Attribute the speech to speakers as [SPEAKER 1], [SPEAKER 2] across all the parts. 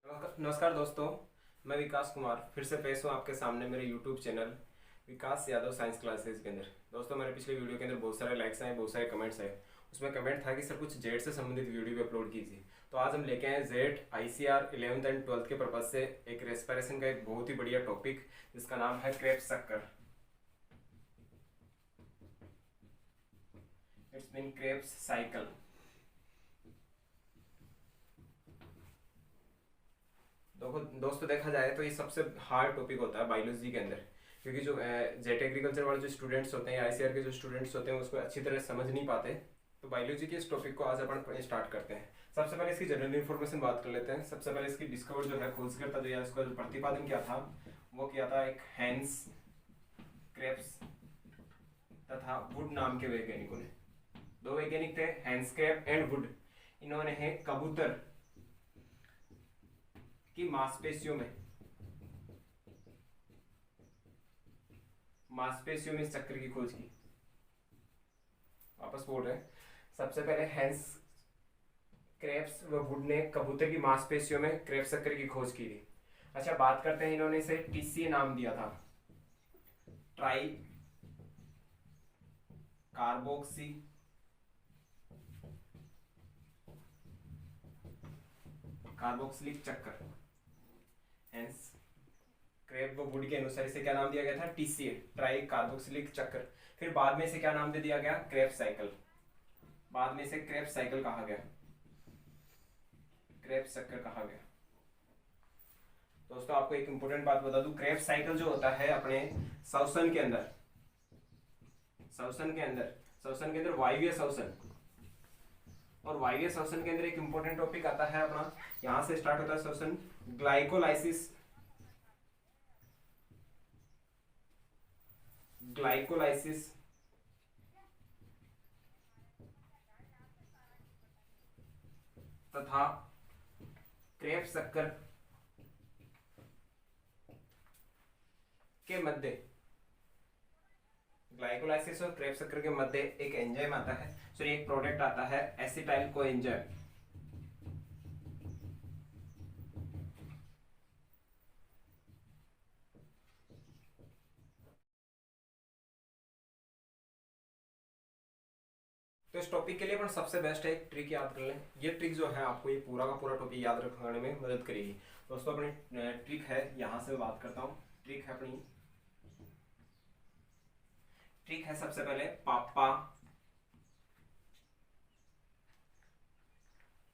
[SPEAKER 1] नमस्कार दोस्तों। मैं विकास कुमार फिर से पेश हूँ आपके सामने मेरे YouTube चैनल विकास यादव साइंस क्लासेस के अंदर। दोस्तों, मेरे पिछले वीडियो के अंदर बहुत सारे लाइक्स आए, बहुत सारे कमेंट्स आए। उसमें कमेंट था कि सर कुछ जेड से संबंधित वीडियो भी अपलोड कीजिए। तो आज हम लेके आए Z ICR 11th and 12th के पर्पज से एक रेस्पिरेशन का एक बहुत ही बढ़िया टॉपिक, जिसका नाम है क्रेब्स सक्कर। It's mean Krebs cycle. दोस्तों, देखा जाए तो ये सबसे हार्ड टॉपिक होता है बायोलॉजी के अंदर, क्योंकि जो जेट एग्रीकल्चर वाले जो स्टूडेंट्स होते हैं, ICR के जो स्टूडेंट्स होते हैं, उसको अच्छी तरह समझ नहीं पाते। तो बायोलॉजी के इस टॉपिक को आज अपन स्टार्ट करते हैं। सबसे पहले इसकी जनरल इन्फॉर्मेशन बात कर लेते हैं। सबसे पहले इसकी डिस्कवर जो है, खोजकर्ता जो है, इसका जो प्रतिपादन किया था वो किया था एक हैंस क्रेब्स तथा वुड नाम के वैज्ञानिकों ने। दो वैज्ञानिक थे, हैंस क्रेब एंड वुड। इन्होंने है कबूतर की मांसपेशियों में चक्र की खोज की। वापस बोल रहे हैं, सबसे पहले हैंस क्रेब्स व वुड ने कबूतर की मांसपेशियों में क्रेब्स चक्र की खोज की थी। अच्छा, बात करते हैं, इन्होंने इसे TCA नाम दिया था, ट्राई कार्बोक्सी कार्बोक्सिलिक चक्कर। हैंस क्रेब व वुड के अनुसार इसे क्या नाम दिया गया था? TCA, ट्राई कार्बोक्सिलिक चक्कर। फिर बाद में इसे क्या नाम दे दिया गया? Krebs cycle. बाद में इसे क्रेब्स साइकिल कहा गया, क्रेब्स चक्कर कहा गया। दोस्तों, आपको एक इंपॉर्टेंट बात बता दूं, क्रेब्स साइकिल जो होता है अपने श्वसन के अंदर, श्वसन के अंदर वायवीय श्वसन, और वायवीय श्वसन के अंदर एक इंपॉर्टेंट टॉपिक आता है अपना, यहां से स्टार्ट होता है श्वसन, ग्लाइकोलाइसिस। तथा क्रेब्स चक्कर के मध्य, ग्लाइकोलाइसिस और क्रेब्स चक्र के मध्य एक एंजाइम आता है, सॉरी एक प्रोडक्ट आता है, एसिटाइल कोएंजाइम। तो इस टॉपिक के लिए अपन सबसे बेस्ट है एक ट्रिक याद कर लें। ये ट्रिक जो है आपको ये पूरा का पूरा टॉपिक याद रखने में मदद करेगी। दोस्तों, अपनी ट्रिक है, यहां से बात करता हूं। ट्रिक है अपनी, ट्रिक है सबसे पहले पापा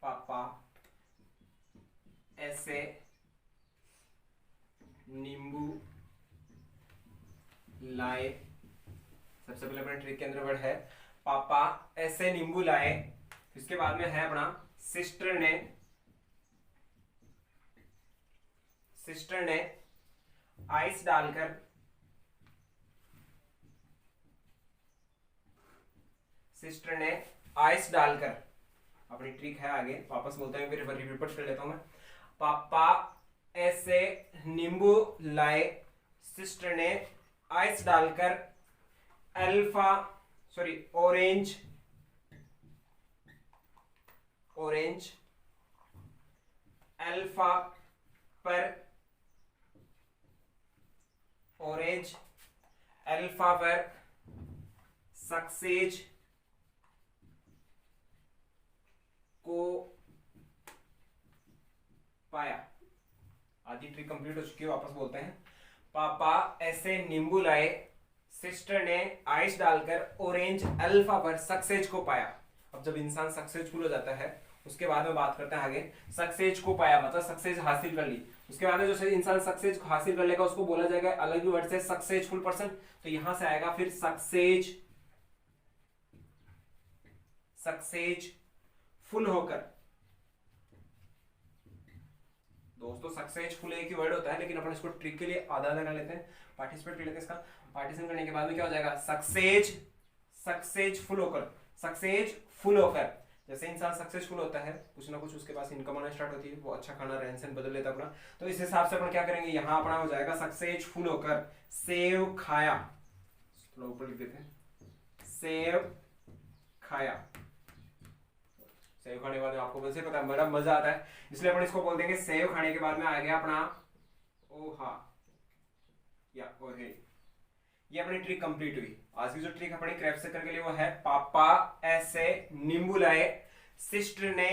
[SPEAKER 1] पापा ऐसे नींबू लाए। सबसे पहले अपने ट्रिक के अंदर वर्ड है पापा ऐसे नींबू लाए। इसके बाद में है अपना सिस्टर ने आइस डालकर अपनी ट्रिक है आगे वापस बोलते हैं, फिर रिपीट कर लेता हूं मैं। पापा ऐसे नींबू लाए, सिस्टर ने आइस डालकर ऑरेंज अल्फा पर सक्सेज को पाया। आधी ट्रिक कंप्लीट हो चुकी है, वापस बोलते हैं। पापा ऐसे नींबू लाए, सिस्टर ने आइस डालकर ऑरेंज अल्फा पर सक्सेज को पाया। अब जब इंसान सक्सेसफुल हो जाता है, उसके बाद में बात करते हैं आगे। सक्सेज को पाया मतलब सक्सेस हासिल कर ली। उसके बाद में जो इंसान सक्सेस हासिल कर लेगा उसको बोला जाएगा अलग वर्ड से सक्सेसफुल पर्सन। तो यहां से आएगा फिर सक्सेसफुल होकर। दोस्तों, सक्सेसफुल एक ही वर्ड होता है, लेकिन अपन इसको ट्रिक के लिए आधा लगा लेते हैं, पार्टिसिपेट कर लेते हैं। इसका पार्टीशन करने के बाद में क्या हो जाएगा? सक्सेसफुल होकर। जैसे इंसान सक्सेसफुल होता है, कुछ ना कुछ उसके पास इनकम आना स्टार्ट होती है, वो अच्छा खाना रहन सहन बदल लेता अपना। तो इस हिसाब से अपन क्या करेंगे, यहां अपना हो जाएगा सक्सेसफुल होकर सेव खाया। थोड़ा ऊपर लिख देते हैं, सेव खाया। सेव खाने के बाद में आपको वैसे पता है बड़ा मजा आता है, इसलिए अपन इसको बोल देंगे सेव खाने के बाद में आ गया अपना ओहा या ओहे। ये अपनी ट्रिक कंप्लीट हुई। आज की जो ट्रिक अपनी क्रैप सर्कल के लिए वो है पापा ऐसे नींबू लाए, सिस्टर ने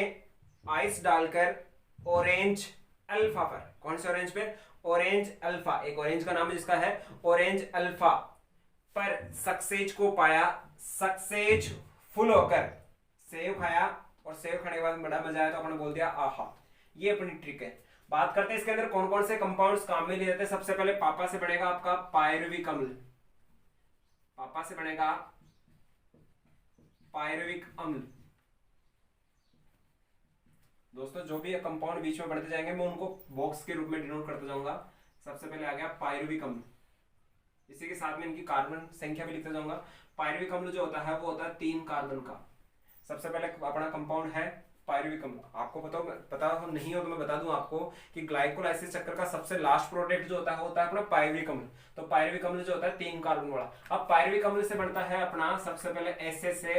[SPEAKER 1] आइस डालकर ऑरेंज अल्फा पर, कौन से ऑरेंज पे, ऑरेंज अल्फा, एक ऑरेंज का नाम है जिसका है ऑरेंज अल्फा पर सक्सेज को पाया, सक्सेज फुल होकर सेव खाया और सेव खाने के बाद बड़ा मजा आया तो अपने बोल दिया आहा। ये अपनी ट्रिक है। बात करते हैं इसके अंदर कौन कौन से कंपाउंड्स काम में लिए जाते हैं। सबसे पहले पापा से बनेगा आपका पायरुविक अम्ल, पापा से बनेगा पायरुविक अम्ल। दोस्तों जो भी कंपाउंड बीच में बढ़ते जाएंगे मैं उनको बॉक्स के रूप में डिनोट करता जाऊंगा। सबसे पहले आ गया पायरुविक अम्ल, इसी के साथ में इनकी कार्बन संख्या भी लिखता जाऊंगा। पायरुविक अम्ल जो होता है वो होता है 3 कार्बन का। सबसे पहले अपना कंपाउंड है पायरुविक अम्ल। आपको पता हो नहीं हो तो मैं बता दूं आपको कि ग्लाइकोलाइसिस चक्कर का सबसे लास्ट प्रोडक्ट जो होता है अपना पायरुविक अम्ल। तो पायरुविक अम्ल जो होता है 3 कार्बन वाला। अब पायरुविक अम्ल से बनता है अपना सबसे पहले से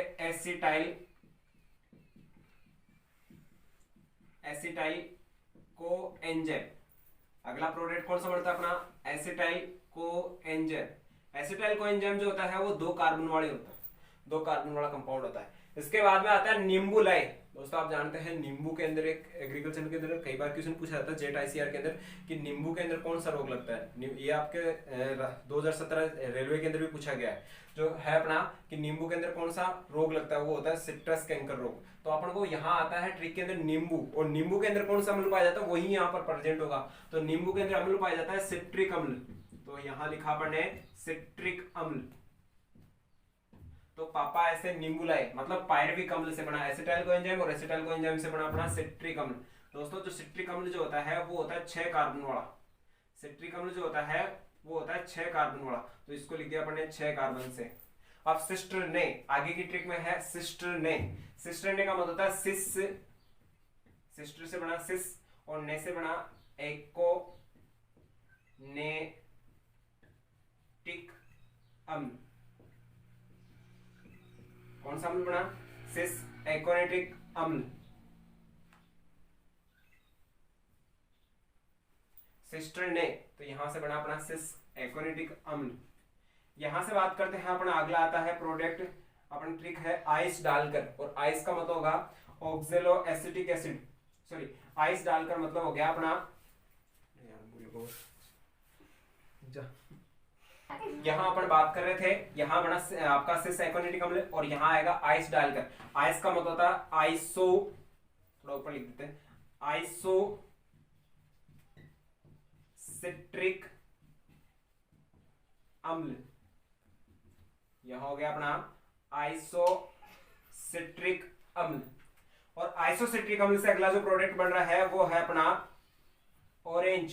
[SPEAKER 1] एसिटाइल को एंजाइम। अगला प्रोडक्ट कौन सा बनता है अपना acetyl co enzyme. Acetyl co enzyme जो होता है वो 2 कार्बन वाले होता है, 2 कार्बन वाला कंपाउंड होता है। इसके बाद में आता है नींबू लाई। दोस्तों आप जानते हैं नींबू के अंदर एक एग्रीकल्चर के अंदर कई बार क्वेश्चन पूछा जाता है जेट आईसीआर के अंदर कि नींबू के अंदर कौन सा रोग लगता है। ये आपके 2017 रेलवे के अंदर भी पूछा गया है जो है अपना कि नींबू के अंदर कौन सा रोग लगता है, वो होता है सिट्रस कैंकर रोग। तो अपन को यहाँ आता है ट्रिक के अंदर नींबू, और नींबू के अंदर कौन सा अम्ल पाया जाता है वही यहाँ पर प्रेजेंट होगा। तो नींबू के अंदर अम्ल पाया जाता है सिट्रिक अम्ल, तो यहाँ लिखा अपन ने सिट्रिक अम्ल। तो पापा ऐसे नींबू लाए मतलब पायरुविक अम्ल से बना एसिटाइल को एंजाइम और एसिटाइल को एंजाइम से बना अपना सिट्रिक अम्ल। दोस्तों जो सिट्रिक अम्ल जो होता है वो होता है 6 कार्बन वाला। सिट्रिक अम्ल जो होता है वो होता है 6 कार्बन वाला, तो इसको लिख दिया अपन ने 6 कार्बन से। अब सिस्टर ने, आगे की ट्रिक में है सिस्टर ने। सिस्टर ने का मतलब होता है सिस, सिस्टर से बना सिस और ने से बना एको ने टिक अम्ल। कौन सा अम्ल बना, सिस एकोनेटिक अम्ल। सिस्टर ने तो यहां से बना अपना सिस एकोनेटिक अम्ल। यहां से बात करते हैं अपना अगला आता है प्रोडक्ट, अपनी ट्रिक है आइस डालकर, और आइस का मतलब होगा ऑक्जेलो एसिटिक एसिड, सॉरी आइस डालकर मतलब हो गया अपना यहां अपन बात कर रहे थे, यहां बना आपका सिस एकोनेटिक अम्ल और यहां आएगा आइस डालकर। आइस का मतलब होता है आइसो, थोड़ा ऊपर लिख देते हैं, आइसो सिट्रिक अम्ल। यह हो गया अपना आइसोसिट्रिक अम्ल। और आइसोसिट्रिक अम्ल से अगला जो प्रोडक्ट बन रहा है वो है अपना ऑरेंज।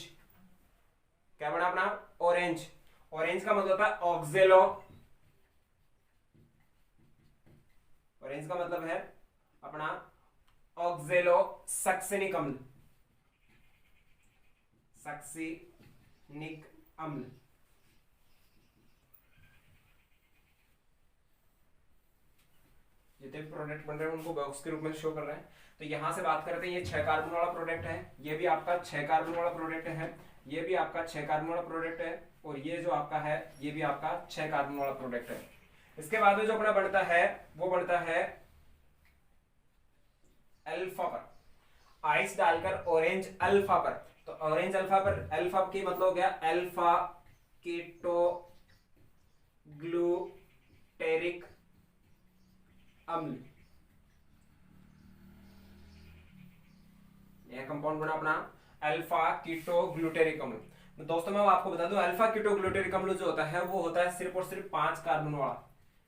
[SPEAKER 1] क्या बना अपना ऑरेंज। ऑरेंज का मतलब होता है ऑक्जेलो, ऑरेंज का मतलब है अपना ऑक्जेलो सक्सेनिक अम्ल, सक्सेनिक अम्ल। जितने भी प्रोडक्ट बन रहे हैं उनको बॉक्स के रूप में शो कर रहे हैं। तो यहां से बात करते हैं ये 6 कार्बन वाला प्रोडक्ट है, ये भी आपका 6 कार्बन वाला प्रोडक्ट है, ये भी आपका 6 कार्बन वाला प्रोडक्ट है, और ये जो आपका है ये भी आपका 6 कार्बन वाला प्रोडक्ट है। इसके बाद में जो अपना बनता है वो बनता है अल्फा पर, आइस डालकर ऑरेंज अल्फा पर। तो ऑरेंज अल्फा पर, अल्फा की मतलब हो गया अल्फा कीटो ग्लूटेरिक अम्ल। यह कंपाउंड बना अपना अल्फा कीटो ग्लूटेरिक अम्ल। तो दोस्तों मैं आपको बता दूं अल्फा कीटो ग्लूटेरिक अम्ल जो होता है वो होता है सिर्फ और सिर्फ 5 कार्बन वाला।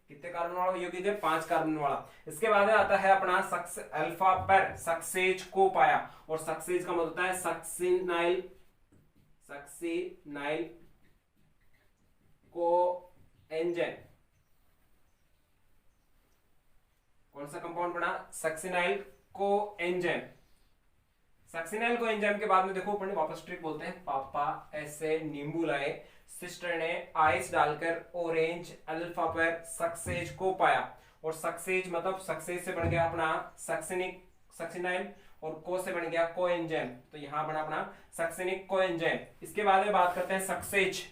[SPEAKER 1] कितने कार्बन वाला, ये कीजिए 5 कार्बन वाला। इसके बाद आता है अपना अल्फा पर सक्सेज को पाया, और सक्सेज का मतलब होता है सक्सिनाइल, सक्सिनाइल को एंजाइम। कौन सा कंपाउंड बना, सक्सिनाइल को एंजाइम। सक्सिनाइल को एंजाइम के बाद में देखो अपन वापस ट्रिक बोलते हैं, पापा ऐसे नींबू लाए, सिस्टर ने आइस डालकर ऑरेंज अल्फा पर सक्सेज को पाया, और सक्सेज मतलब सक्सेज से बन गया अपना सक्सेनिक, सक्सिनाइल, और को से बन गया को एंजाइम, तो यहाँ बना अपना सक्सेनिक को एंजाइम। इसके बाद में बात करते हैं सक्सेज।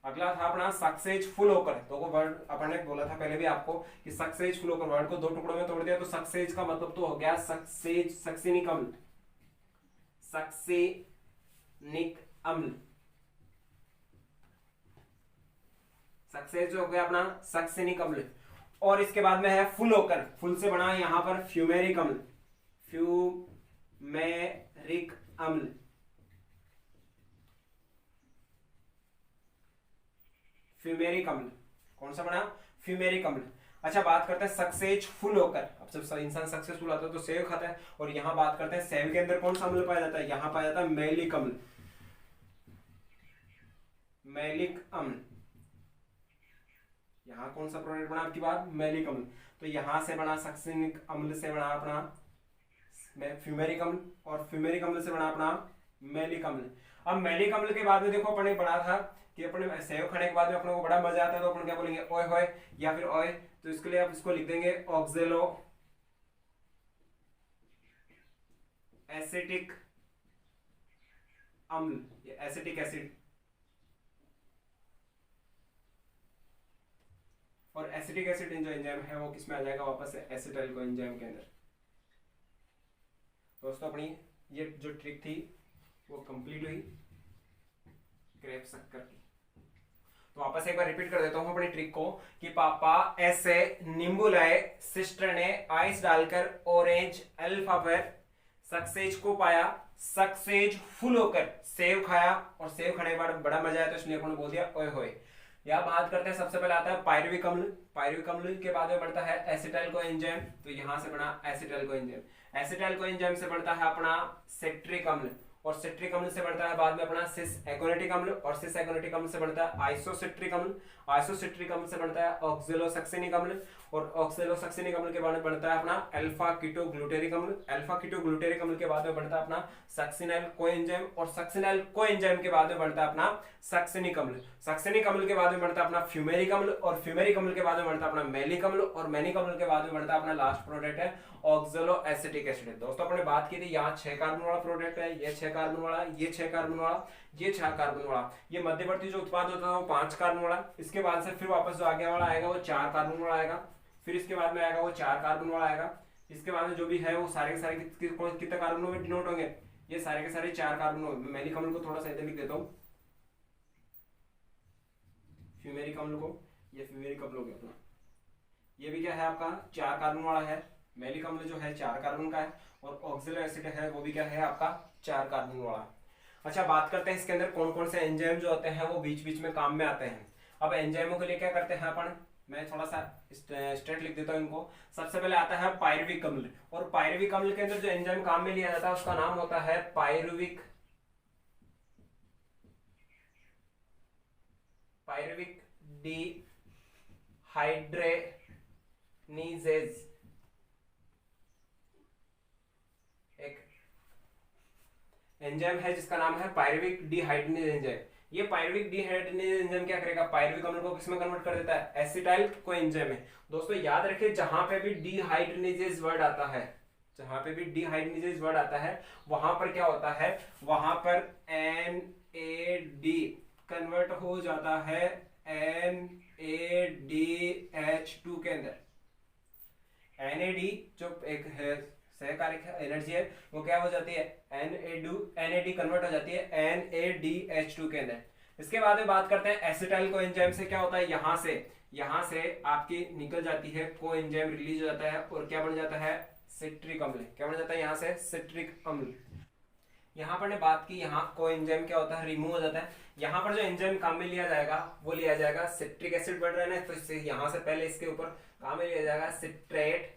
[SPEAKER 1] अगला था अपना सक्सेज फुल होकर, तो वो वर्ड अपन ने बोला था पहले भी आपको कि सक्सेज फुल होकर, वर्ड को दो टुकड़ों में तोड़ दिया तो सक्सेज का मतलब तो हो गया सक्सेज, सक्सेनिक अम्ल, सक्सेनिक अम्ल। सक्सेज हो गया अपना सक्सेनिक अम्ल। और इसके बाद में है फुल होकर, फुल से बना यहां पर फ्यूमेरिक अम्ल, फ्यूमेरिक अम्ल, फ्यूमेरिक अम्ल। कौन सा बना? फ्यूमेरिक अम्ल। अच्छा, बात करते हैं सक्सेज फुल होकर। अब जब इंसान सक्सेसफुल आता है तो सेव खाता है, और यहां बात करते हैं सेव के अंदर कौन सा अम्ल पाया जाता है? यहां पाया जाता है मैलिक अम्ल, मैलिक अम्ल। यहां कौन सा प्रोडक्ट बना आपकी बात? मैलिक अम्ल। तो यहां से बना सक्सेनिक अम्ल से बना अपना फ्यूमेरिक अम्ल, और फ्यूमेरिक अम्ल से बना अपना मैलिक अम्ल। अब मैलिक अम्ल के बाद में देखो अपने पढ़ा था कि अपने सेव खाने के बाद में अपने को बड़ा मजा आता है, तो अपन क्या बोलेंगे? ओए होए या फिर ओए। तो इसके लिए आप इसको लिख देंगे ऑक्जेलो एसिटिक अम्ल, एसिटिक एसिड। और एसिटिक एसिड जो एंजाइम है वो किसमें आ जाएगा? वापस से एसिटाइल को एंजाइम के अंदर। दोस्तों अपनी ये जो ट्रिक थी वो कंप्लीट हुई क्रेप शक्कर की। तो वापस एक बार रिपीट कर देता हूं अपनी ट्रिक को कि पापा ऐसे नींबू लाए, सिस्टर ने आइस डालकर ऑरेंज अल्फा पर सक्सेज को पाया, सक्सेज फुल होकर सेव खाया, और सेव खाने के बाद बड़ा मजा आया तो इसलिए उन्होंने बोल दिया ओए होए। यह बात करते हैं, सबसे पहले आता है पायरुविक अम्ल। पायरुविक अम्ल के बाद में बढ़ता है एसिटाइल को एंजाइम, तो यहां से बना acetyl co enzyme. Acetyl co enzyme से बढ़ता है अपना सिट्रिक अम्ल, और सिट्रिक अम्ल से बढ़ता है बाद में अपना सिस एकोनेटिक अम्ल, और सिस एकोनेटिक अम्ल से बढ़ता है आइसोसिट्रिक अम्ल। आइसोसिट्रिक अम्ल से बढ़ता है ऑक्जेलोसक्सेनिक अम्ल, और ऑक्जेलोसक्सेनिक अम्ल के बाद में बढ़ता है अपना अल्फा कीटोग्लूटेरिक अम्ल। अल्फा कीटोग्लूटेरिक अम्ल के बाद में बढ़ता है अपना सक्सिनाइल कोएंजाइम, और सक्सिनाइल कोएंजाइम के बाद में बढ़ता है अपना सक्सेनिक अम्ल। सक्सेनिक अम्ल के बाद में बढ़ता है अपना फ्यूमेरिक अम्ल, और फ्यूमेरिक अम्ल के बाद में बढ़ता है अपना मैलिक अम्ल, और मैलिक अम्ल के बाद में बढ़ता है अपना लास्ट प्रोडक्ट है ऑक्जेलो एसिटिक एसिड। दोस्तों अपने बात की थी यहाँ 6 कार्बन वाला प्रोडक्ट है, ये 6 कार्बन वाला, ये 6 कार्बन वाला, ये 6 कार्बन वाला। ये मध्यवर्ती जो उत्पाद होता है वो 5 कार्बन वाला। इसके बाद से फिर वापस जो आगे वाला आएगा वो 4 कार्बन वाला आएगा, फिर इसके बाद में आएगा वो 4 कार्बन वाला आएगा। इसके बाद में जो भी है वो सारे के सारे कितने कार्बनों में डिनोट होंगे? ये सारे के सारे 4 कार्बनों में। मैलिक अम्ल को थोड़ा सा इधर लिख देता हूँ, फ्यूमेरिक अम्ल को, ये फ्यूमेरिक अम्ल हो गया अपना। ये भी क्या है आपका? 4 कार्बन वाला है। मैलिक अम्ल जो है 4 कार्बन का है, और ऑक्जेलो एसिड है वो भी क्या है आपका? 4 कार्बन वाला। अच्छा, बात करते हैं इसके अंदर कौन कौन से एंजाइम जो होते हैं वो बीच बीच में काम में आते हैं। अब एंजाइमों के लिए क्या करते हैं अपन, मैं थोड़ा सा स्ट्रेट लिख देता हूं इनको। सबसे पहले आता है पायरुविक अम्ल, और पायरुविक अम्ल के अंदर जो एंजाइम काम में लिया जाता है उसका नाम होता है पायरुविक डिहाइड्रेनीजेज। एक एंजाइम है जिसका नाम है पायरुविक डिहाइड्रेनीज एंजाइम। ये पायरुविक डिहाइड्रेनीज एंजाइम क्या करेगा? पायरुविक अम्ल को किसमें कन्वर्ट कर देता है? एसिटाइल को एंजाइम में। दोस्तों याद रखिए, जहां पे भी डिहाइड्रेनीजेज वर्ड आता है, जहां पे भी डिहाइड्रेनीजेज वर्ड आता है वहां पर क्या होता है? वहां पर NAD कन्वर्ट हो जाता है NADH2 के अंदर। NAD जो एक है सहकारिक एनर्जी है वो क्या हो जाती है? NAD कन्वर्ट हो जाती है NADH2 के अंदर। इसके बाद में बात करते हैं एसिटाइल को एंजाइम से क्या होता है? यहां से आपकी निकल जाती है को एंजाइम, रिलीज हो जाता है, और क्या बन जाता है? सिट्रिक अम्ल। क्या बन जाता है? यहां से सिट्रिक अम्ल। यहां पर ने बात की, यहाँ को एंजाइम क्या होता है? रिमूव हो जाता है। यहाँ पर जो एंजाइम काम में लिया जाएगा वो लिया जाएगा सिट्रिक एसिड बढ़ रहा है, तो इससे यहां से पहले इसके ऊपर काम में लिया जाएगा citrate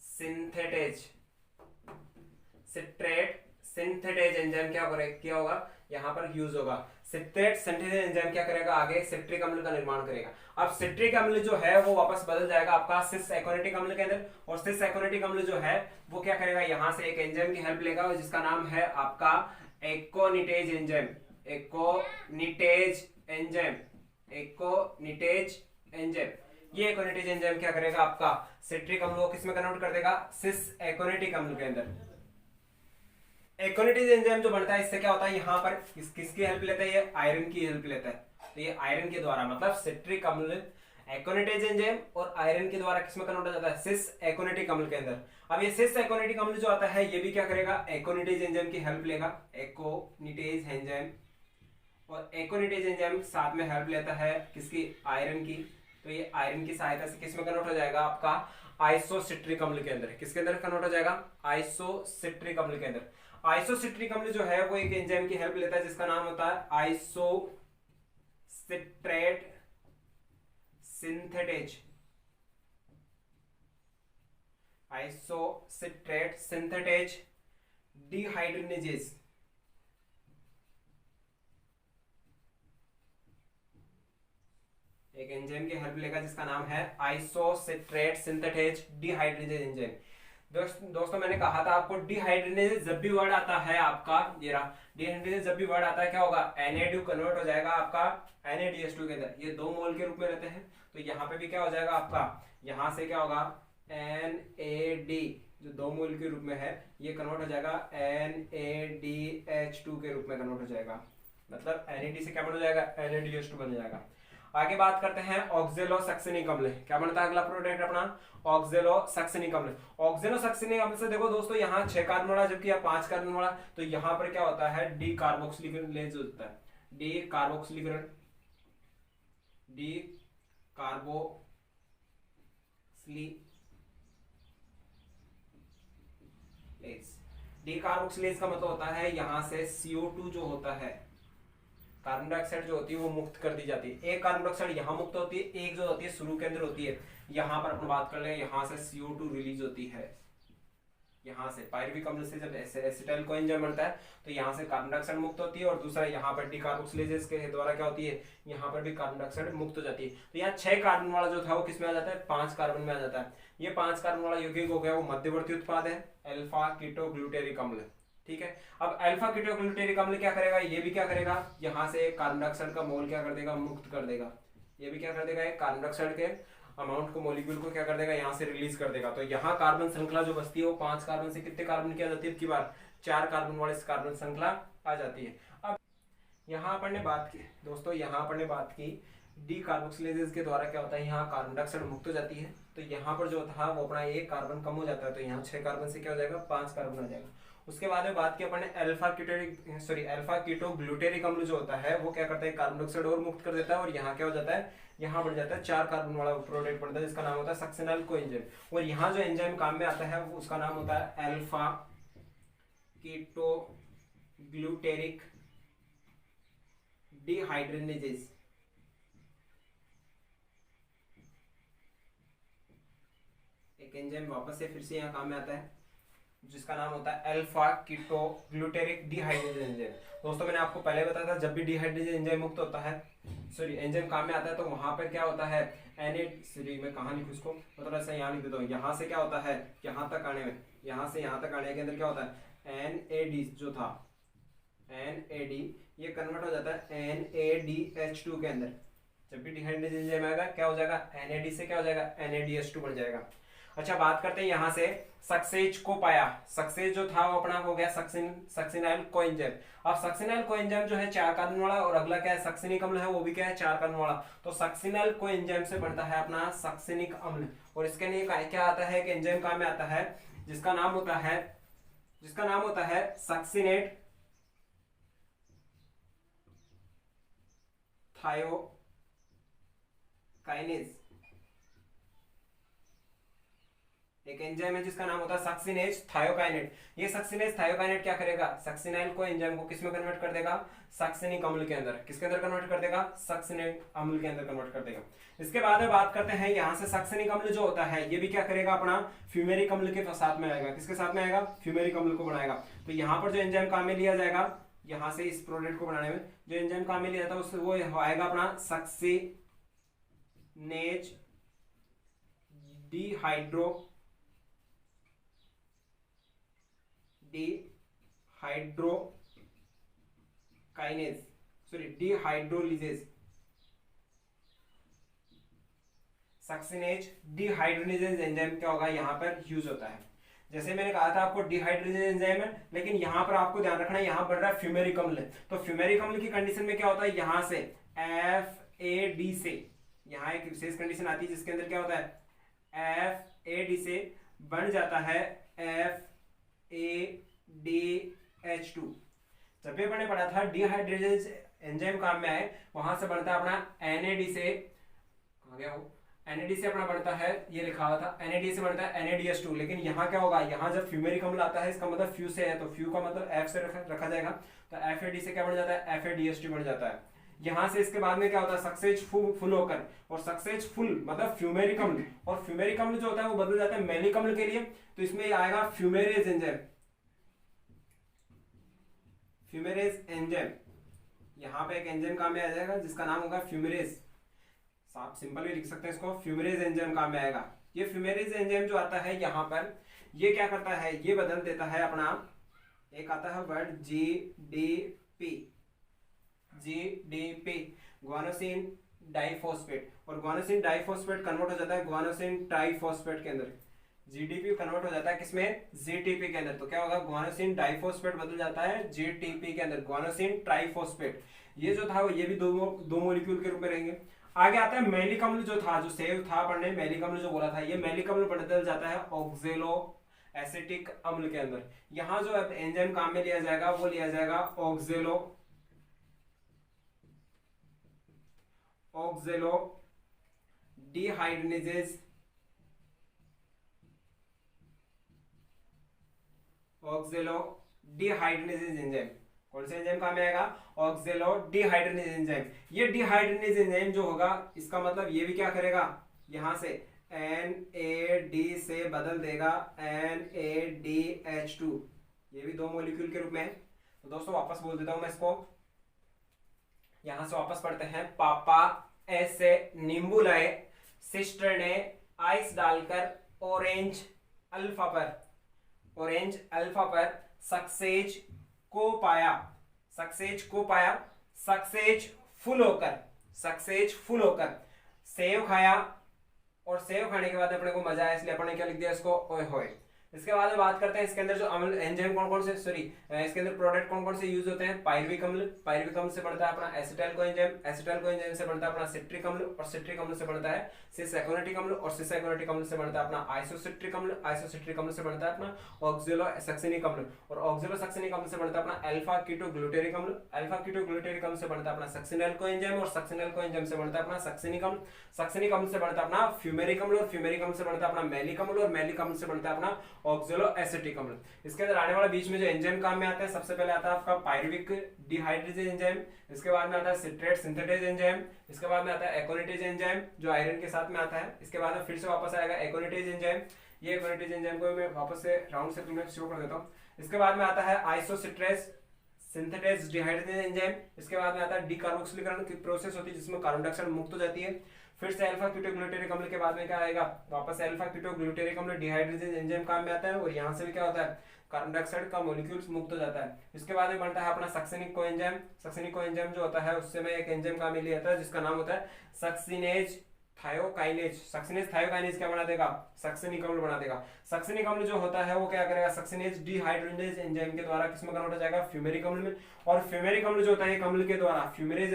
[SPEAKER 1] synthetase. Citrate synthetase enzyme क्या होगा? यहाँ पर यूज होगा। सिट्रेट सिंथेटेज एंजाइम क्या करेगा? आगे सिट्रिक अम्ल का निर्माण करेगा। अब सिट्रिक अम्ल जो है वो वापस बदल जाएगा आपका सिस एकोनेटिक अम्ल के अंदर, और सिस एकोनेटिक अम्ल जो है वो क्या करेगा? यहाँ से एक एंजाइम की हेल्प लेगा जिसका नाम है आपका एकोनिटेज एंजाइम। एकोनिटेज enzyme, एकोनिटेज enzyme. ये एकोनिटेज एंजाइम क्या करेगा, आपका सिट्रिक अम्ल को किसमें कन्वर्ट कर देगा, सिस एकोनिटिक अम्ल के अंदर। एकोनिटेज एंजाइम जो बनता है इससे क्या होता है, यहाँ पर किसकी हेल्प लेता है, ये आयरन की हेल्प लेता है। तो ये आयरन के द्वारा, मतलब सिट्रिक अम्ल एकोनिटेज एंजाइम और आयरन के द्वारा किसमें कन्वर्ट हो जाता है, सिस एकोनिटिक अम्ल के अंदर। अब ये सिस एकोनिटिक अम्ल जो आता है ये भी क्या करेगा, एकोनिटेज एंजाइम की हेल्प लेगा, एकोनिटेज एंजाइम, और एकोनिटेज एंजाइम साथ में हेल्प लेता है किसकी, आयरन की। तो ये आयरन की सहायता से किसमें कन्वर्ट हो जाएगा, आपका आइसोसिट्रिक अम्ल के अंदर। किसके अंदर कन्वर्ट हो जाएगा, आइसोसिट्रिक अम्ल के अंदर। आइसोसिट्रिक अम्ल जो है वो एक एंजाइम की हेल्प लेता है जिसका नाम होता है isocitrate synthetase, isocitrate synthetase dehydrogenase. एक एंजाइम की हेल्प लेगा जिसका नाम है आइसोसिट्रेट सिंथेटेज डिहाइड्रोजिनेज एंजाइम। दोस्तों मैंने कहा था आपको डिहाइड्रोजिनेज जब भी वर्ड आता है आपका, ये रहा डिहाइड्रोजिनेज जब भी वर्ड आता है क्या होगा, Na2 कन्वर्ट हो जाएगा आपका NaDH2 के अंदर। ये 2 मोल के रूप में रहते हैं, तो यहाँ पे भी क्या हो जाएगा आपका, यहाँ से क्या होगा NAD जो 2 मोल के रूप में है ये कन्वर्ट हो जाएगा NaDH2 के रूप में कन्वर्ट हो जाएगा। मतलब NAD से क्या बन जाएगा, NaDH2 बन जाएगा। आगे बात करते हैं ऑक्जेलोसक्सिनिक अम्ल। क्या बनता है अगला प्रोडक्ट अपना, ऑक्जेलोसक्सिनिक अम्ल। ऑक्जेलोसक्सिनिक अम्ल से देखो दोस्तों यहाँ 6 कार्बन वाला जबकि यहाँ 5 कार्बन वाला, तो यहाँ पर क्या होता है डी कार्बोक्सिलेज होता है, डी कार्बोक्सिलेज, डी कार्बोक्सिलेज का मतलब होता है यहाँ से CO2 जो होता है, कार्बन डाइऑक्साइड जो होती है वो मुक्त कर दी जाती है। एक कार्बन डाइऑक्साइड यहाँ मुक्त होती है, एक जो होती है शुरू के अंदर होती है। यहाँ पर अपन बात कर ले, यहाँ से CO2 रिलीज होती है, यहाँ से पायरुविक अम्ल से जब एसिटाइल कोएंजाइम बनता है तो यहाँ से कार्बन डाइऑक्साइड मुक्त होती है, और दूसरा यहाँ पर डीकार्बोक्सिलेज के द्वारा क्या होती है, यहाँ पर भी कार्बन डाइऑक्साइड मुक्त हो जाती है। तो यहाँ 6 कार्बन वाला जो था वो किसमें आ जाता है, 5 कार्बन में आ जाता है। ये 5 कार्बन वाला यौगिक हो गया वो मध्यवर्ती उत्पाद है, अल्फा कीटोग्लूटेरिक अम्ल। ठीक है, अब अल्फा कीटोग्लूटेरिक अम्ल क्या करेगा, ये भी क्या करेगा, यहाँ से कार्बन डाइऑक्साइड का मोल क्या कर देगा, मुक्त कर देगा। ये भी क्या कर देगा, एक कार्बन डाइऑक्साइड के अमाउंट को, मॉलिक्यूल को क्या कर देगा, यहाँ से रिलीज कर देगा। तो यहाँ कार्बन श्रृंखला जो बचती है वो 5 कार्बन से कितने कार्बन की आ जाती है, अब की बार 4 कार्बन वाली कार्बन श्रृंखला आ जाती है। अब यहाँ अपन ने बात की दोस्तों, यहाँ अपन ने बात की डी कार्बोक्सिलेजेस के द्वारा क्या होता है, यहाँ कार्बन डाइऑक्साइड मुक्त हो जाती है, तो यहाँ पर जो था वो अपना 1 कार्बन कम हो जाता है, तो यहाँ 6 कार्बन से क्या हो जाएगा, 5 कार्बन आ जाएगा। उसके बाद में बात की अपन ने अल्फा कीटोग्लूटेरिक अम्ल जो होता है वो क्या करता है, कार्बन डाइऑक्साइड और मुक्त कर देता है, और यहाँ क्या हो जाता है, यहाँ बढ़ जाता है 4 कार्बन वाला प्रोडक्ट बनता है जिसका नाम होता है सक्सिनाइल कोएंजाइम। और यहाँ जो एंजाइम काम में आता है उसका नाम होता है अल्फा कीटोग्लूटेरिक डिहाइड्रोजिनेज। एक एंजाइम वापस से फिर से यहाँ काम में आता है जिसका नाम होता है अल्फा कीटोग्लूटेरिक डिहाइड्रोजिनेज एंजाइम। दोस्तों मैंने आपको पहले बताया था जब भी डिहाइड्रोजिनेज एंजाइम मुक्त होता है, एंजाइम काम में आता है, तो वहां पर क्या होता है मैं कहाँ लिखूं इसको, मतलब ऐसा यहाँ लिख देता हूँ। यहाँ से क्या होता है, यहाँ तक आने में, यहाँ से यहाँ तक आने के अंदर क्या होता है, NAD जो था NAD ये कन्वर्ट हो जाता है NADH2 के अंदर। जब भी डिहाइड्रोजिनेज एंजाइम आएगा क्या हो जाएगा, NAD से क्या हो जाएगा, NADH2 बन जाएगा। अच्छा बात करते हैं यहाँ से सक्सेज को पाया। सक्सेज जो था वो अपना हो गया सक्सिनाइल कोएंजाइम। अब सक्सिनाइल कोएंजाइम जो है 4 कार्बन वाला, और अगला क्या है सक्सिनिक अम्ल है वो भी क्या है 4 कार्बन वाला। तो सक्सिनाइल कोएंजाइम से बनता है अपना सक्सिनिक अम्ल, और इसके लिए क्या आता है, एक एंजाइम काम में आता है जिसका नाम होता है सक्सिनेट थायोकाइनेज। एक एंजाइम है जिसका नाम होता है सक्सिनेज थायोकाइनेट। ये सक्सिनेज थायोकाइनेट क्या करेगा, सक्सिनाइल को एंजाइम को किसमें कन्वर्ट कर देगा, सक्सिनिक अम्ल के अंदर। किसके अंदर कन्वर्ट कर देगा, सक्सिनिक अम्ल के अंदर कन्वर्ट कर देगा। इसके बाद में बात करते हैं यहाँ से सक्सिनिक अम्ल जो होता है ये भी क्या करेगा, अपना फ्यूमेरिक अम्ल के साथ में आएगा। किसके साथ में आएगा, फ्यूमेरिक अम्ल को बनाएगा। तो यहाँ पर जो एंजाइम काम में लिया जाएगा, यहाँ से इस प्रोडक्ट को बनाने में जो एंजाइम काम में लिया जाता है उससे वो आएगा अपना सक्सिनेज डिहाइड्रोलिजेज। सक्सिनेज डिहाइड्रोजिनेज एंजाइम क्या होगा यहाँ पर यूज होता है। जैसे मैंने कहा था आपको डिहाइड्रोजिनेज एंजाइम है, लेकिन यहाँ पर आपको ध्यान रखना है यहाँ बढ़ रहा है फ्यूमेरिक अम्ल। तो फ्यूमेरिक अम्ल की कंडीशन में क्या होता है, यहाँ से FAD से यहाँ एक विशेष कंडीशन आती है जिसके अंदर क्या होता है FAD से बन जाता है FADH2। जब भी मैंने पढ़ा था डिहाइड्रोजिनेज एंजाइम काम में आए, वहां से बनता है अपना NAD से, कहाँ गया वो, NAD से अपना बनता है, ये लिखा हुआ था NAD से बनता है NADH2। लेकिन यहाँ क्या होगा, यहाँ जब फ्यूमेरिक अम्ल आता है इसका मतलब फ्यू से है, तो फ्यू का मतलब F से रखा जाएगा, तो FAD से क्या बन जाता है FADH2 बन जाता है। यहाँ से इसके बाद में क्या होता है सक्सेज फुल होकर, और सक्सेज फुल मतलब फ्यूमेरिक अम्ल, और फ्यूमेरिक अम्ल जो होता है वो बदल जाता है मैलिक अम्ल के लिए, तो इसमें आएगा फ्यूमेरेज एंजाइम। फ्यूमेरेज एंजाइम, यहाँ पे एक एंजाइम काम में आ जाएगा जिसका नाम होगा फ्यूमेरेज, आप सिंपल भी लिख सकते हैं इसको, फ्यूमेरेज एंजाइम काम में आएगा। ये फ्यूमेरेज एंजाइम जो आता है यहाँ पर, ये क्या करता है, ये बदल देता है अपना, एक आता है वर्ड GDP, ग्वानोसिन डाइफॉस्फेट, और ग्वानोसिन डाइफॉस्फेट कन्वर्ट हो जाता है ग्वानोसिन ट्राइफॉस्फेट के अंदर। GDP कन्वर्ट हो जाता है किसमें, GTP के अंदर। तो क्या होगा, ग्वानोसिन डाइफॉस्फेट बदल जाता है GTP के अंदर, ग्वानोसिन ट्राइफॉस्फेट। ये जो था ये भी दो मॉलिक्यूल के रूप में रहेंगे। आगे आता है मैलिक अम्ल, जो था जो सेव था पढ़ने, मैलिक अम्ल जो बोला था, ये मैलिक अम्ल बदल जाता है ऑक्जेलो एसिटिक अम्ल के अंदर। यहाँ जो एंजाइम काम में लिया जाएगा वो लिया जाएगा ऑक्जेलो डिहाइड्रोजिनेज एंजाइम। कौन से एंजाइम काम में आएगा, ऑक्जेलो डिहाइड्रोजिनेज एंजाइम। ये डिहाइड्रोजिनेज एंजाइम जो होगा, इसका मतलब ये भी क्या करेगा, यहां से NAD से बदल देगा NADH2, ये भी दो मॉलिक्यूल के रूप में है। तो दोस्तों वापस बोल देता हूं मैं इसको, यहां से वापस पढ़ते हैं। पापा ऐसे नींबू लाए, सिस्टर ने आइस डालकर ऑरेंज अल्फा पर सक्सेज को पाया, सक्सेज फुल होकर सेव खाया, और सेव खाने के बाद अपने को मजा आया इसलिए अपने क्या लिख दिया इसको ओए होए। इसके बाद में बात करते हैं इसके अंदर जो अम्ल एंजाइम कौन से, इसके अंदर प्रोडक्ट कौन से यूज होते हैं। पायरुविक अम्ल से बनता है अपना एसिटाइल कोएंजाइम से बनता है अपना सिट्रिक अम्ल, और सिट्रिक अम्ल से बनता है सिस एक्वेटिक अम्ल, और सिस एक्वेटिक अम्ल से बनता है अपना आइसोसिट्रिक अम्ल से बनता है अपना ऑक्जेलो सक्सिनिक अम्ल, और ऑक्जेलो सक्सिनिक अम्ल से बनता है अपना अल्फा कीटोग्लूटेरिक अम्ल से बनता है अपना सक्सिनल कोएंजाइम, और सक्सिनल कोएंजाइम से बनता है अपना सक्सिनिक अम्ल से बनता है अपना फ्यूमेरिक अम्ल, और फ्यूमेरिक अम्ल से बनता है अपना मैलिक अम्ल, और मैलिक अम्ल से बनता है अपना ऑक्जेलो एसिटिक अम्ल। इसके अंदर आने वाला बीच में जो एंजाइम काम में आता है, सबसे पहले आता है आपका पायरुविक डिहाइड्रोजिनेज एंजाइम, इसके बाद में आता है सिट्रेट सिंथेटेज एंजाइम, इसके बाद में आता है एकोनिटेज एंजाइम जो आयरन के साथ में आता है, इसके बाद में फिर से वापस आएगा एकोनिटेज एंजाइम। ये एकोनिटेज एंजाइम को मैं वापस से राउंड से में शुरू कर देता हूँ। इसके बाद में आता है आइसोसिट्रेस सिंथेटेज डिहाइड्रोजिनेज एंजाइम, इसके बाद में आता है डीकार्बोक्सिलीकरण की प्रोसेस होती है जिसमें कार्बन डाइऑक्साइड मुक्त हो जाती है। फिर से अल्फा कीटोग्लूटेरिक अम्ल के बाद में क्या आएगा, वापस अल्फा कीटोग्लूटेरिक अम्ल डिहाइड्रोजिनेज एंजाइम काम में आता है, और यहाँ से भी क्या होता है कार्बन डाइऑक्साइड का मॉलिक्यूल्स मुक्त हो जाता है। इसके बाद में बनता है अपना सक्सिनिक कोएंजाइम जो होता है, उससे में एक एंजाइम काम में लिया जाता है जिसका नाम होता है सक्सिनेज थायोकाइनेज क्या बना देगा, सक्सिनिक अम्ल बना देगा। सक्सिनिक अम्ल जो होता है वो क्या करेगा, सक्सिनेज डिहाइड्रोजिनेज एंजाइम के द्वारा किसमें कन्वर्ट हो जाएगा, फ्यूमेरिक अम्ल में, और फ्यूमेरिक अम्ल जो होता है एक अम्ल के द्वारा एक फ्यूमेरेज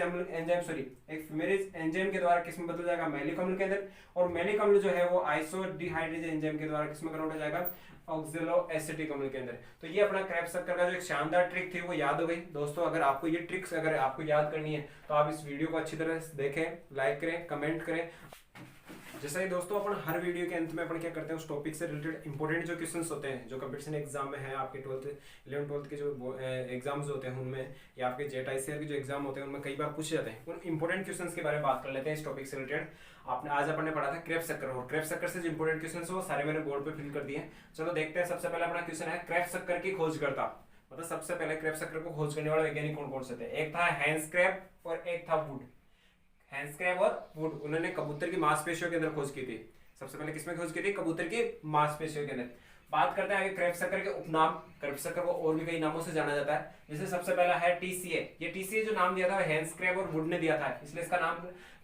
[SPEAKER 1] एंजाइम के द्वारा किसमें बदल जाएगा, मैलिक अम्ल के अंदर, और मैलिक अम्ल जो है वो आइसो डिहाइड्रोजिनेज एंजाइम के द्वारा किसमें कन्वर्ट हो जाएगा, ऑक्जेलो एसिटिक अम्ल के अंदर। तो ये अपना क्रैब सर्कल का जो एक शानदार ट्रिक थी वो याद हो गई दोस्तों। अगर आपको ये ट्रिक्स अगर आपको याद करनी है तो आप इस वीडियो को अच्छी तरह से देखें, लाइक करें, कमेंट करें। जैसा ही दोस्तों अपन हर वीडियो के अंत में अपन क्या करते हैं, उस टॉपिक से रिलेटेड इंपॉर्टेंट जो क्वेश्चंस होते हैं जो कंपटीशन एग्जाम में है, आपके 11th-12th के जो एग्जाम्स होते हैं उनमें, या आपके जेट ICAR के जो एग्जाम होते हैं उनमें कई बार पूछे जाते हैं। उन इंपॉर्टेंट क्वेश्चंस के बारे में बात कर लेते हैं इस टॉपिक से रिलेटेड। आज अपन ने पढ़ा था क्रैब सर्कल, और क्रैब सर्कल से जो इंपॉर्टेंट क्वेश्चंस वो सारे मैंने बोर्ड पे फिल कर दिए। चलो देखते हैं। सबसे पहले अपना क्वेश्चन है क्रैब सर्कल की खोज करता, मतलब सबसे पहले क्रैब सर्कल को खोज करने वाले वैज्ञानिक कौन कौन से थे। एक था हैंस क्रैब और एक था वुड। हैंस क्रैब और वुड, उन्होंने कबूतर की मांसपेशियों के अंदर खोज की थी। सबसे पहले किसमें खोज की थी, कबूतर की मांसपेशियों के अंदर। बात करते हैं आगे क्रेब्स शक्कर के उपनाम। क्रेब्स शक्कर को और भी कई नामों से जाना जाता है, जैसे सबसे पहला है टीसीए। ये टीसीए जो नाम दिया था हैंस क्रेब और वुड ने दिया था, इसलिए इसका नाम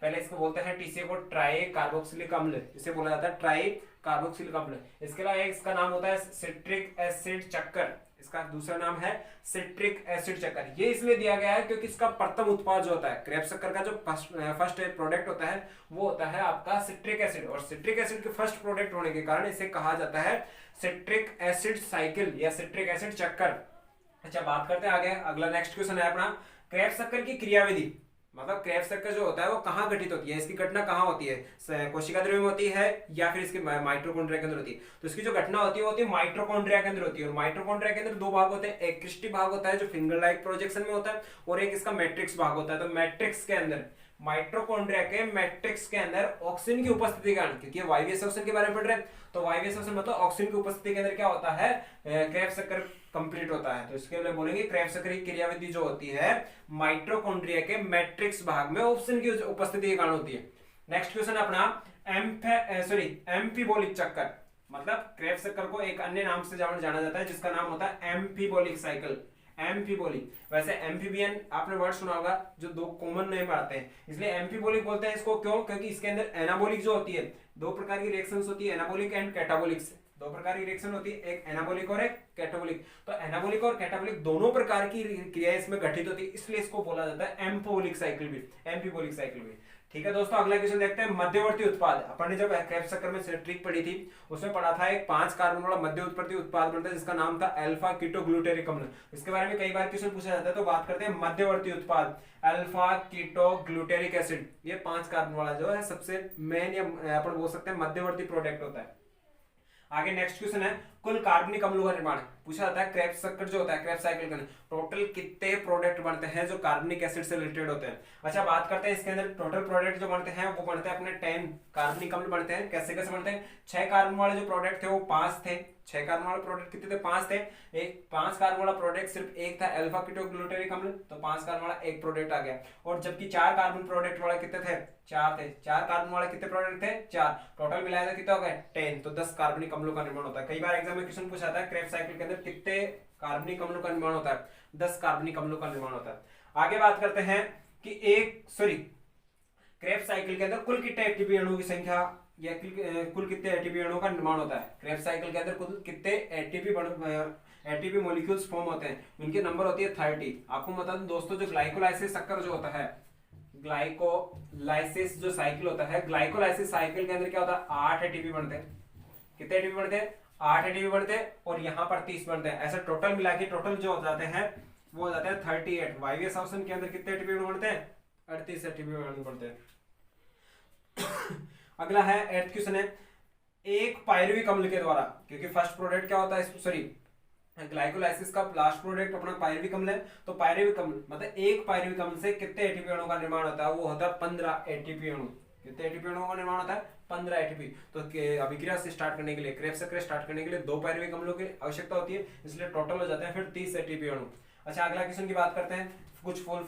[SPEAKER 1] पहले इसको बोलते हैं टीसीए को ट्राई कार्बोक्सिलिक अम्ल, इसे बोला जाता है ट्राई कार्बोक्सिलिक अम्ल। इसके अलावा इसका नाम होता है सिट्रिक एसिड चक्कर, इसका दूसरा नाम है सिट्रिक एसिड चक्कर। ये इसलिए दिया गया है क्योंकि इसका प्रथम उत्पाद जो होता है क्रेब्स शक्कर का, जो फर्स्ट प्रोडक्ट होता है वो होता है आपका सिट्रिक एसिड, और सिट्रिक एसिड के फर्स्ट प्रोडक्ट होने के कारण इसे कहा जाता है सिट्रिक एसिड साइकिल या सिट्रिक एसिड चक्कर। अच्छा, बात करते हैं आगे। अगला नेक्स्ट क्वेश्चन है अपना क्रेब्स शक्कर की क्रियाविधि, मतलब क्रेब्स शक्कर जो होता है वो कहाँ घटित होती है, इसकी घटना कहाँ होती है, कोशिका द्रव्य में होती है या फिर इसके माइटोकॉन्ड्रिया के अंदर होती है। तो इसकी जो घटना होती है वो होती है माइटोकॉन्ड्रिया के अंदर होती है, और माइटोकॉन्ड्रिया के अंदर दो भाग होते हैं, एक क्रिस्टी भाग होता है जो फिंगर लाइक प्रोजेक्शन में होता है, और एक इसका मैट्रिक्स भाग होता है। तो मैट्रिक्स के अंदर, माइटोकॉन्ड्रिया के मैट्रिक्स के अंदर ऑक्सीजन की उपस्थिति के कारण, क्योंकि वायवीय श्वसन के बारे में पढ़ रहे हैं, तो वायवीय श्वसन मतलब ऑक्सीजन की उपस्थिति के अंदर क्या होता है, क्रेब्स शक्कर कंप्लीट होता है। तो इसके लिए बोलेंगे क्रेब्स शक्कर की क्रियाविधि जो होती है माइटोकॉन्ड्रिया के मैट्रिक्स भाग में ऑक्सीजन की उपस्थिति के कारण होती है। नेक्स्ट क्वेश्चन अपना एम्फीबोलिक चक्कर, मतलब क्रेब्स शक्कर को एक अन्य नाम से जाना जाता है जिसका नाम होता है एम्फीबोलिक साइकिल, एम्फीबोलिक। वैसे एम्फीबियन आपने वर्ड सुना होगा, जो दो कॉमन नेम आते हैं, इसलिए एम्फीबोलिक बोलते हैं इसको। क्यों? क्योंकि इसके अंदर एनाबोलिक जो होती है, दो प्रकार की रिएक्शंस होती है, एनाबोलिक एंड कैटाबोलिक। दो प्रकार की रिएक्शन होती है, एक एनाबोलिक और एक कैटाबोलिक। तो एनाबोलिक और कैटाबोलिक दोनों प्रकार की क्रियाएं इसमें घटित होती है, इसलिए इसको बोला जाता है एम्फोबोलिक साइकिल भी, एम्फीबोलिक साइकिल भी। ठीक है दोस्तों, अगला क्वेश्चन देखते हैं मध्यवर्ती उत्पाद। अपन ने जब क्रेब्स शक्कर में ट्रिक पढ़ी थी उसमें पढ़ा था एक 5 कार्बन वाला मध्यवर्ती उत्पाद बनता है जिसका नाम था अल्फा कीटोग्लूटेरिक अम्ल। इसके बारे में कई बार क्वेश्चन पूछा जाता है, तो बात करते हैं मध्यवर्ती उत्पाद अल्फा कीटोग्लूटेरिक एसिड। ये 5 कार्बन वाला जो है सबसे मेन या अपन बोल सकते हैं मध्यवर्ती प्रोडक्ट होता है। आगे नेक्स्ट क्वेश्चन है कुल कार्बनिक अम्लों का निर्माण पूछा जाता है। क्रेब्स शक्कर जो होता है क्रेब्स साइकिल का टोटल कितने प्रोडक्ट बनते हैं जो कार्बनिक एसिड से रिलेटेड होते हैं। अच्छा, बात करते हैं इसके अंदर टोटल प्रोडक्ट जो बनते हैं वो बनते हैं अपने 10 कार्बनिक अम्ल बनते हैं। कैसे कैसे बनते हैं? 6 कार्बन वाले जो प्रोडक्ट थे वो 5 थे। 6 कार्बन वाले प्रोडक्ट कितने थे? 5 थे। एक 5 कार्बन वाला प्रोडक्ट सिर्फ एक था अल्फा कीटोग्लूटेरिक अम्ल, तो 5 कार्बन वाला एक प्रोडक्ट आ गया। और जबकि 4 कार्बन प्रोडक्ट वाला कितने थे? 4 थे। 4 कार्बन वाले कितने प्रोडक्ट थे? 4। टोटल मिलाया तो कितना हो गया? 10। तो 10 कार्बनिक अम्लों का निर्माण होता है। कई बार एग्जाम में क्वेश्चन पूछा जाता है क्रेब्स साइकिल के अंदर कितने कार्बनिक अम्लों का निर्माण होता है? 10 कार्बनिक अम्लों का निर्माण होता है। आगे बात करते हैं कि क्रेब्स साइकिल के अंदर कुल कितने एटीपी अणुओं की संख्या या कुल कितने एटीपी अणुओं का निर्माण होता है। क्रेब्स साइकिल के अंदर कुल कितने एटीपी मॉलिक्यूल्स फॉर्म होते हैं, उनकी नंबर होती है 30। आपको बता दूं दोस्तों, जो ग्लाइकोलाइसिस चक्कर जो होता है, ग्लाइकोलाइसिस जो साइकिल होता है, ग्लाइकोलाइसिस साइकिल के अंदर क्या होता है? 8 एटीपी बनते हैं। कितने एटीपी बनते हैं? 8 एटीपी बनते हैं, और यहाँ पर 30 बनते हैं। ऐसा टोटल मिला के टोटल जो हो जाते हैं वो हो जाते हैं 38। वायवीय श्वसन के अंदर कितने एटीपी बनते हैं? 38 एटीपी बनते हैं। अगला है 8th क्वेश्चन है एक पायरुविक अम्ल के द्वारा, क्योंकि फर्स्ट प्रोडक्ट क्या होता है, ग्लाइकोलाइसिस का लास्ट प्रोडक्ट अपना पायरुविक अम्ल है, तो पायरुविक अम्ल मतलब एक पायरुविक अम्ल से कितने एटीपी अणुओं का निर्माण होता है? वो होता है 15 एटीपी अणु। कितने एटीपी अणुओं का निर्माण होता है? 15 एटीपी। तो अभिक्रिया से स्टार्ट करने के लिए, क्रेब्स शक्कर स्टार्ट करने के लिए 2 पायरुविक अम्लों की आवश्यकता होती है, इसलिए टोटल हो जाते हैं फिर 30 एटीपी अणु। अच्छा, अगला क्वेश्चन की बात करते हैं। कुछ फुल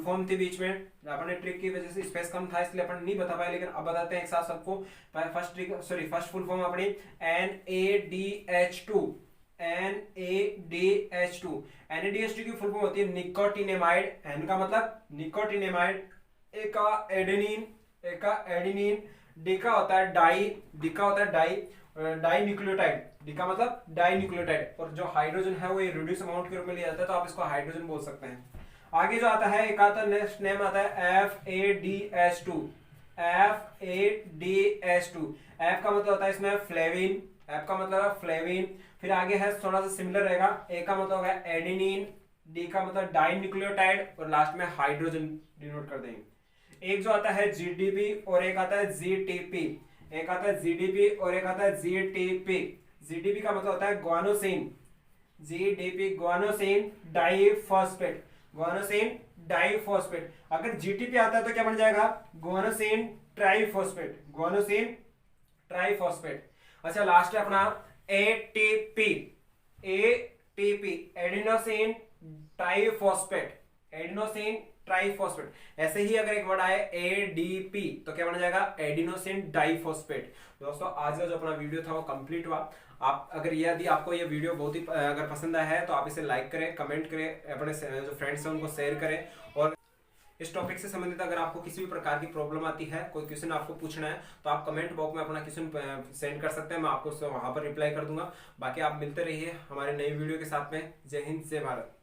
[SPEAKER 1] फॉर्म थी बीच में, अपने ट्रिक की वजह से स्पेस कम था इसलिए अपन नहीं बता पाए, लेकिन अब बताते हैं एक साथ सबको। फर्स्ट फुल फॉर्म अपनी NADH2। NADH2 की फुल फॉर्म होती है निकोटिनेमाइड। N का मतलब निकोटिनेमाइड, A का एडेनिन, D का होता है डाई न्यूक्लियोटाइड। डी का मतलब डाई न्यूक्लियोटाइड, और जो हाइड्रोजन है वो ये रिड्यूस अमाउंट के रूप में लिया जाता है, तो आप इसको हाइड्रोजन बोल सकते हैं। आगे जो आता है एक आता नेक्स्ट नेम आता है FADH2। F का मतलब होता है इसमें फ्लेविन, F का मतलब है फ्लेविन। फिर आगे है थोड़ा सा सिमिलर रहेगा, A का मतलब होगा एडेनिन, D का मतलब डाई न्यूक्लियोटाइड, और लास्ट में हाइड्रोजन डिनोट कर देंगे। एक जो आता है GDP और एक आता है GTP। एक आता है GDP और एक आता है GTP। GDP का मतलब होता है guanosine, GDP guanosine diphosphate, guanosine diphosphate. अगर GTP आता है तो क्या बन जाएगा? Guanosine triphosphate, guanosine triphosphate. अच्छा, लास्ट है अपना ATP, adenosine triphosphate, adenosine triphosphate. ऐसे ही अगर एक वर्ड आए ADP तो क्या बन जाएगा? Adenosine diphosphate. दोस्तों आज का जो अपना वीडियो था वो कंप्लीट हुआ। आप अगर यदि आपको ये वीडियो बहुत ही अगर पसंद आया है तो आप इसे लाइक करें, कमेंट करें, अपने जो फ्रेंड्स हैं उनको शेयर करें। और इस टॉपिक से संबंधित अगर आपको किसी भी प्रकार की प्रॉब्लम आती है, कोई क्वेश्चन आपको पूछना है, तो आप कमेंट बॉक्स में अपना क्वेश्चन सेंड कर सकते हैं, मैं आपको वहां पर रिप्लाई कर दूंगा। बाकी आप मिलते रहिए हमारे नई वीडियो के साथ में। जय हिंद, जय भारत।